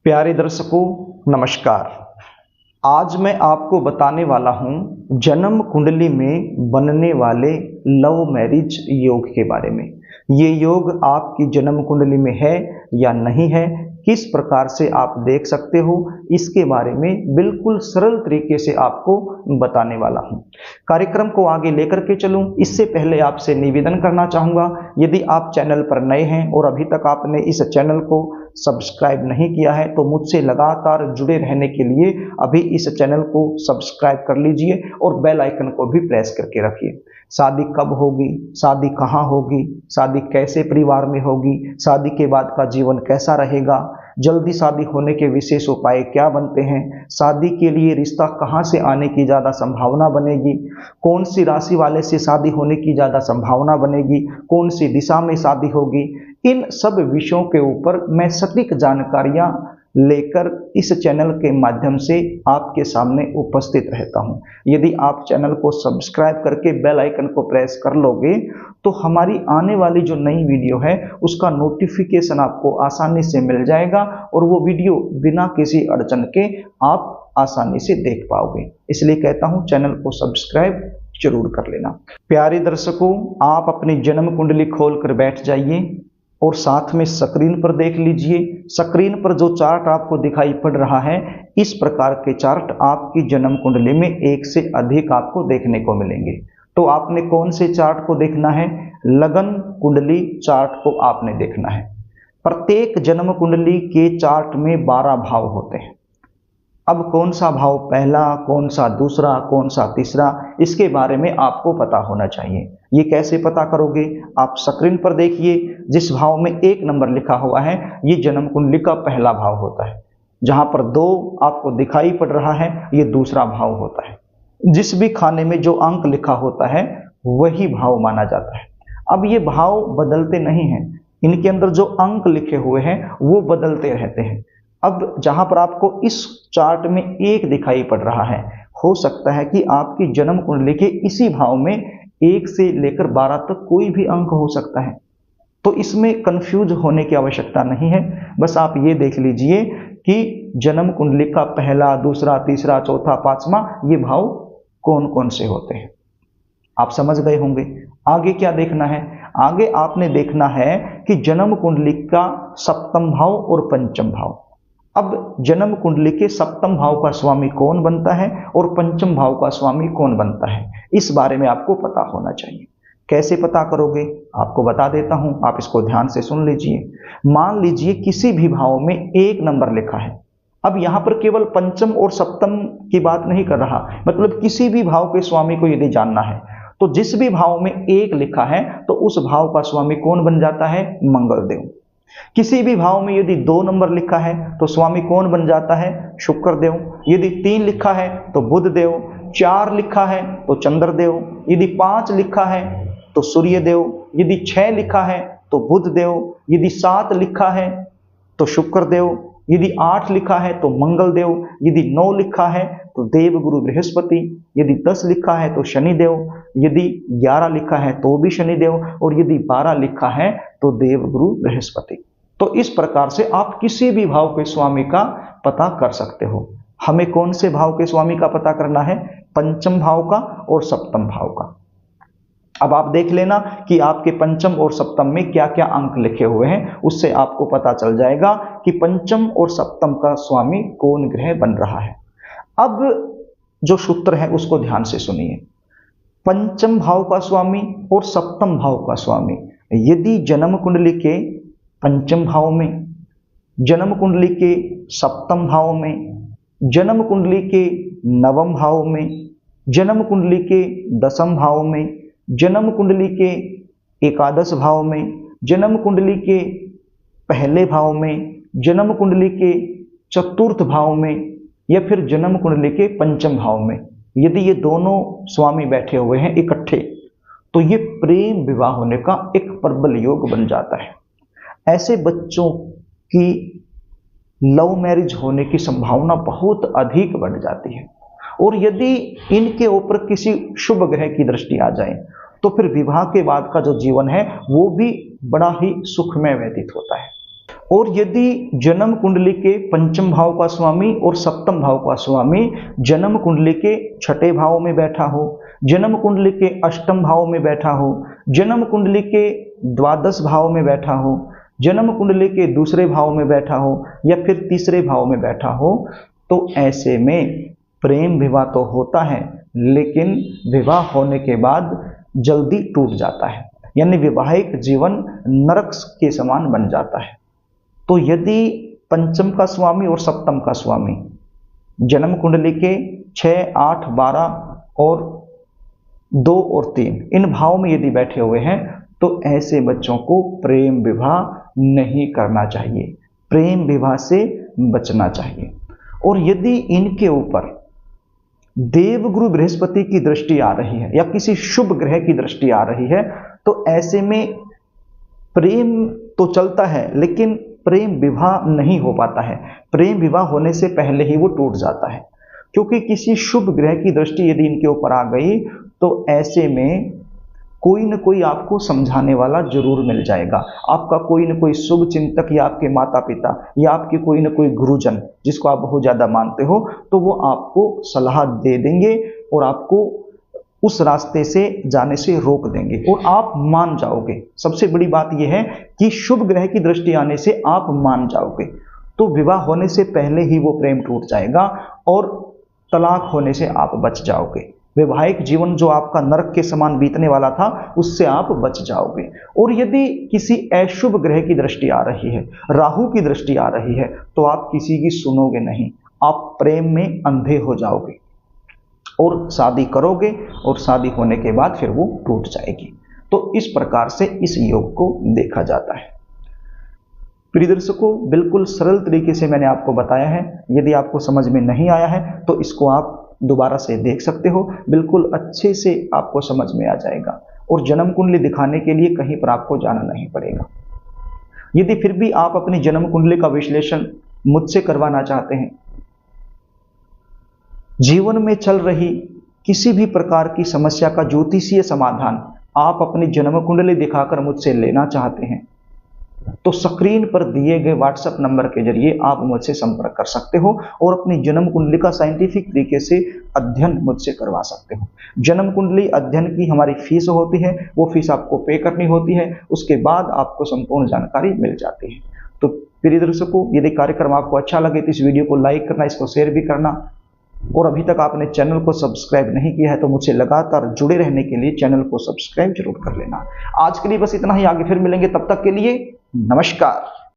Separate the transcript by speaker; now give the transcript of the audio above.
Speaker 1: प्यारे दर्शकों नमस्कार। आज मैं आपको बताने वाला हूं जन्म कुंडली में बनने वाले लव मैरिज योग के बारे में। ये योग आपकी जन्म कुंडली में है या नहीं है, किस प्रकार से आप देख सकते हो, इसके बारे में बिल्कुल सरल तरीके से आपको बताने वाला हूं। कार्यक्रम को आगे लेकर के चलूं इससे पहले आपसे निवेदन करना चाहूँगा, यदि आप चैनल पर नए हैं और अभी तक आपने इस चैनल को सब्सक्राइब नहीं किया है तो मुझसे लगातार जुड़े रहने के लिए अभी इस चैनल को सब्सक्राइब कर लीजिए और बेल आइकन को भी प्रेस करके रखिए। शादी कब होगी, शादी कहाँ होगी, शादी कैसे परिवार में होगी, शादी के बाद का जीवन कैसा रहेगा, जल्दी शादी होने के विशेष उपाय क्या बनते हैं, शादी के लिए रिश्ता कहाँ से आने की ज़्यादा संभावना बनेगी, कौन सी राशि वाले से शादी होने की ज़्यादा संभावना बनेगी, कौन सी दिशा में शादी होगी, इन सब विषयों के ऊपर मैं सटीक जानकारियाँ लेकर इस चैनल के माध्यम से आपके सामने उपस्थित रहता हूं। यदि आप चैनल को सब्सक्राइब करके बेल आइकन को प्रेस कर लोगे तो हमारी आने वाली जो नई वीडियो है उसका नोटिफिकेशन आपको आसानी से मिल जाएगा और वो वीडियो बिना किसी अड़चन के आप आसानी से देख पाओगे। इसलिए कहता हूं चैनल को सब्सक्राइब जरूर कर लेना। प्यारे दर्शकों, आप अपनी जन्म कुंडली खोल कर बैठ जाइए और साथ में स्क्रीन पर देख लीजिए। स्क्रीन पर जो चार्ट आपको दिखाई पड़ रहा है, इस प्रकार के चार्ट आपकी जन्म कुंडली में एक से अधिक आपको देखने को मिलेंगे। तो आपने कौन से चार्ट को देखना है? लगन कुंडली चार्ट को आपने देखना है। प्रत्येक जन्म कुंडली के चार्ट में 12 भाव होते हैं। अब कौन सा भाव पहला, कौन सा दूसरा, कौन सा तीसरा, इसके बारे में आपको पता होना चाहिए। ये कैसे पता करोगे? आप स्क्रीन पर देखिए, जिस भाव में 1 नंबर लिखा हुआ है ये जन्म कुंडली का पहला भाव होता है। जहां पर 2 आपको दिखाई पड़ रहा है ये दूसरा भाव होता है। जिस भी खाने में जो अंक लिखा होता है वही भाव माना जाता है। अब ये भाव बदलते नहीं हैं, इनके अंदर जो अंक लिखे हुए हैं वो बदलते रहते हैं। अब जहां पर आपको इस चार्ट में 1 दिखाई पड़ रहा है, हो सकता है कि आपकी जन्म कुंडली के इसी भाव में 1 से लेकर 12 तक कोई भी अंक हो सकता है। तो इसमें कंफ्यूज होने की आवश्यकता नहीं है। बस आप ये देख लीजिए कि जन्म कुंडली का पहला, दूसरा, तीसरा, चौथा, 5वां ये भाव कौन कौन से होते हैं। आप समझ गए होंगे। आगे क्या देखना है? आगे आपने देखना है कि जन्म कुंडली का 7वां भाव और 5वां भाव। अब जन्म कुंडली के 7वां भाव का स्वामी कौन बनता है और 5वां भाव का स्वामी कौन बनता है, इस बारे में आपको पता होना चाहिए। कैसे पता करोगे? आपको बता देता हूं, आप इसको ध्यान से सुन लीजिए। मान लीजिए किसी भी भाव में 1 नंबर लिखा है। अब यहां पर केवल 5वां और 7वां की बात नहीं कर रहा, मतलब किसी भी भाव के स्वामी को यदि जानना है तो जिस भी भाव में 1 लिखा है तो उस भाव का स्वामी कौन बन जाता है? मंगलदेव। किसी भी भाव में यदि 2 नंबर लिखा है तो स्वामी कौन बन जाता है? शुक्रदेव। यदि 3 लिखा है तो बुधदेव, 4 लिखा है तो चंद्रदेव, यदि 5 लिखा है तो सूर्यदेव, यदि 6 लिखा है तो बुधदेव, यदि 7 लिखा है तो शुक्रदेव, यदि 8 लिखा है तो मंगलदेव, यदि 9 लिखा है तो देवगुरु बृहस्पति, यदि 10 लिखा है तो शनिदेव, यदि 11 लिखा है तो भी शनिदेव और यदि 12 लिखा है तो देवगुरु बृहस्पति। तो इस प्रकार से आप किसी भी भाव के स्वामी का पता कर सकते हो। हमें कौन से भाव के स्वामी का पता करना है? 5वां भाव का और 7वां भाव का। अब आप देख लेना कि आपके 5वां और 7वां में क्या क्या अंक लिखे हुए हैं, उससे आपको पता चल जाएगा कि 5वां और 7वां का स्वामी कौन ग्रह बन रहा है। अब जो सूत्र है उसको ध्यान से सुनिए। 5वां भाव का स्वामी और 7वां भाव का स्वामी यदि जन्म कुंडली के 5वां भाव में, जन्म कुंडली के 7वां भाव में, जन्म कुंडली के 9वां भाव में, जन्म कुंडली के 10वां भाव में, जन्म कुंडली के 11 भाव में, जन्म कुंडली के पहले भाव में, जन्म कुंडली के 4th भाव में या फिर जन्म कुंडली के 5वां भाव में यदि ये दोनों स्वामी बैठे हुए हैं इकट्ठे तो ये प्रेम विवाह होने का एक प्रबल योग बन जाता है। ऐसे बच्चों की लव मैरिज होने की संभावना बहुत अधिक बढ़ जाती है और यदि इनके ऊपर किसी शुभ ग्रह की दृष्टि आ जाए तो फिर विवाह के बाद का जो जीवन है वो भी बड़ा ही सुखमय व्यतीत होता है। और यदि जन्म कुंडली के पंचम भाव का स्वामी और सप्तम भाव का स्वामी जन्म कुंडली के छठे भाव में बैठा हो, जन्म कुंडली के अष्टम भाव में बैठा हो, जन्म कुंडली के द्वादश भाव में बैठा हो, जन्म कुंडली के दूसरे भाव में बैठा हो या फिर तीसरे भाव में बैठा हो, तो ऐसे में प्रेम विवाह तो होता है, लेकिन विवाह होने के बाद जल्दी टूट जाता है, यानी वैवाहिक जीवन नरक के समान बन जाता है। तो यदि पंचम का स्वामी और सप्तम का स्वामी जन्म कुंडली के 6, 8, 12 और 2 और 3 इन भाव में यदि बैठे हुए हैं, तो ऐसे बच्चों को प्रेम विवाह नहीं करना चाहिए, प्रेम विवाह से बचना चाहिए। और यदि इनके ऊपर देवगुरु बृहस्पति की दृष्टि आ रही है या किसी शुभ ग्रह की दृष्टि आ रही है, तो ऐसे में प्रेम तो चलता है लेकिन प्रेम विवाह नहीं हो पाता है। प्रेम विवाह होने से पहले ही वो टूट जाता है, क्योंकि किसी शुभ ग्रह की दृष्टि यदि इनके ऊपर आ गई, तो ऐसे में कोई न कोई आपको समझाने वाला जरूर मिल जाएगा। आपका कोई न कोई शुभ चिंतक या आपके माता पिता या आपके कोई न कोई गुरुजन जिसको आप बहुत ज़्यादा मानते हो, तो वो आपको सलाह दे देंगे और आपको उस रास्ते से जाने से रोक देंगे और आप मान जाओगे। सबसे बड़ी बात यह है कि शुभ ग्रह की दृष्टि आने से आप मान जाओगे, तो विवाह होने से पहले ही वो प्रेम टूट जाएगा और तलाक होने से आप बच जाओगे। वैवाहिक जीवन जो आपका नरक के समान बीतने वाला था, उससे आप बच जाओगे। और यदि किसी अशुभ ग्रह की दृष्टि आ रही है, राहु की दृष्टि आ रही है, तो आप किसी की सुनोगे नहीं, आप प्रेम में अंधे हो जाओगे और शादी करोगे और शादी होने के बाद फिर वो टूट जाएगी। तो इस प्रकार से इस योग को देखा जाता है। प्रिय दर्शकों, बिल्कुल सरल तरीके से मैंने आपको बताया है। यदि आपको समझ में नहीं आया है तो इसको आप दोबारा से देख सकते हो, बिल्कुल अच्छे से आपको समझ में आ जाएगा। और जन्म कुंडली दिखाने के लिए कहीं पर आपको जाना नहीं पड़ेगा। यदि फिर भी आप अपनी जन्म कुंडली का विश्लेषण मुझसे करवाना चाहते हैं, जीवन में चल रही किसी भी प्रकार की समस्या का ज्योतिषीय समाधान आप अपनी जन्म कुंडली दिखाकर मुझसे लेना चाहते हैं, तो स्क्रीन पर दिए गए व्हाट्सएप नंबर के जरिए आप मुझसे संपर्क कर सकते हो और अपनी जन्म कुंडली का साइंटिफिक तरीके से अध्ययन मुझसे करवा सकते हो। जन्म कुंडली अध्ययन की हमारी फीस होती है, वो फीस आपको पे करनी होती है, उसके बाद आपको संपूर्ण जानकारी मिल जाती है। तो प्रिय दर्शकों, यदि कार्यक्रम आपको अच्छा लगे तो इस वीडियो को लाइक करना, इसको शेयर भी करना, और अभी तक आपने चैनल को सब्सक्राइब नहीं किया है तो मुझसे लगातार जुड़े रहने के लिए चैनल को सब्सक्राइब जरूर कर लेना। आज के लिए बस इतना ही, आगे फिर मिलेंगे, तब तक के लिए नमस्कार।